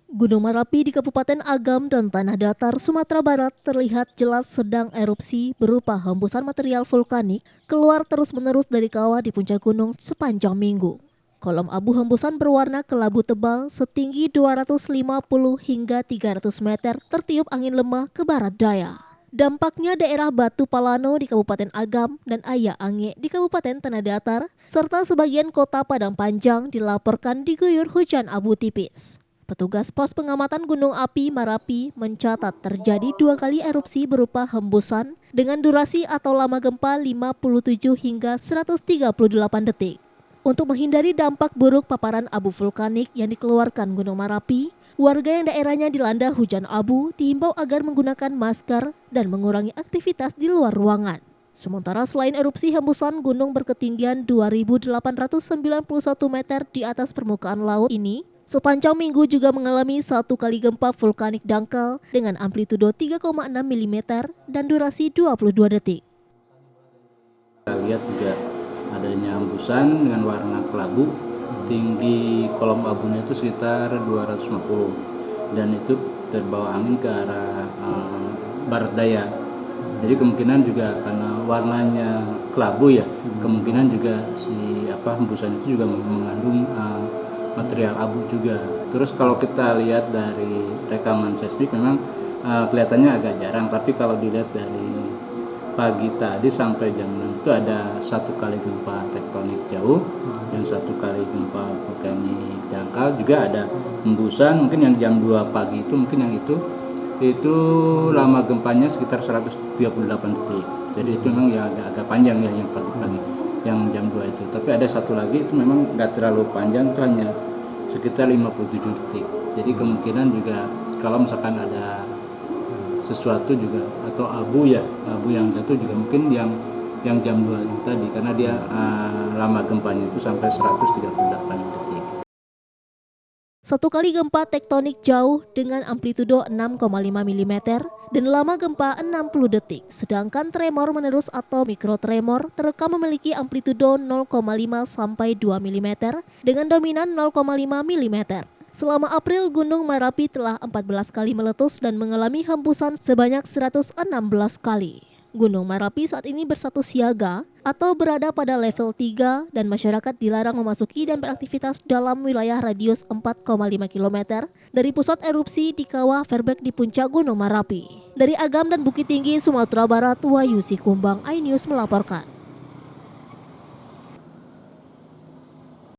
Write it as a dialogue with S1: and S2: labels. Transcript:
S1: Gunung Merapi di Kabupaten Agam dan Tanah Datar, Sumatera Barat terlihat jelas sedang erupsi berupa hembusan material vulkanik keluar terus-menerus dari kawah di puncak gunung sepanjang minggu. Kolom abu hembusan berwarna kelabu tebal setinggi 250 hingga 300 meter tertiup angin lemah ke barat daya. Dampaknya daerah Batu Palano di Kabupaten Agam dan Aya Ange di Kabupaten Tanah Datar, serta sebagian kota Padang Panjang dilaporkan diguyur hujan abu tipis. Petugas pos pengamatan gunung api Merapi mencatat terjadi 2 kali erupsi berupa hembusan dengan durasi atau lama gempa 57 hingga 138 detik. Untuk menghindari dampak buruk paparan abu vulkanik yang dikeluarkan Gunung Merapi, warga yang daerahnya dilanda hujan abu diimbau agar menggunakan masker dan mengurangi aktivitas di luar ruangan. Sementara selain erupsi hembusan gunung berketinggian 2.891 meter di atas permukaan laut ini, sepanjang minggu juga mengalami 1 kali gempa vulkanik dangkal dengan amplitudo 3,6 mm dan durasi 22 detik.
S2: Kita lihat juga adanya hembusan dengan warna kelabu, tinggi kolom abunya itu sekitar 250 dan itu terbawa angin ke arah barat daya. Jadi kemungkinan juga karena warnanya kelabu ya, kemungkinan juga hembusan itu juga mengandung material abu juga. Terus kalau kita lihat dari rekaman seismik memang kelihatannya agak jarang, tapi kalau dilihat dari pagi tadi sampai jam 6 itu ada 1 kali gempa tektonik jauh dan 1 kali gempa vulkanik dangkal, juga ada hembusan mungkin yang jam 2 pagi itu mungkin yang itu lama gempanya sekitar 138 detik. Jadi itu memang ya agak panjang ya yang pagi-pagi yang jam 2 itu. Tapi ada satu lagi itu memang nggak terlalu panjang, itu hanya sekitar 57 detik. Jadi kemungkinan juga kalau misalkan ada sesuatu juga atau abu yang jatuh juga mungkin yang jam 2 itu tadi, karena dia lama gempanya itu sampai 138 detik.
S1: 1 kali gempa tektonik jauh dengan amplitudo 6,5 mm dan lama gempa 60 detik. Sedangkan tremor menerus atau mikrotremor terekam memiliki amplitudo 0,5 sampai 2 mm dengan dominan 0,5 mm. Selama April, Gunung Merapi telah 14 kali meletus dan mengalami hembusan sebanyak 116 kali. Gunung Merapi saat ini berstatus siaga atau berada pada level 3 dan masyarakat dilarang memasuki dan beraktivitas dalam wilayah radius 4,5 km dari pusat erupsi di kawah Verbek di puncak Gunung Merapi. Dari Agam dan Bukit Tinggi, Sumatera Barat, Wahyu Sikumbang, iNews melaporkan.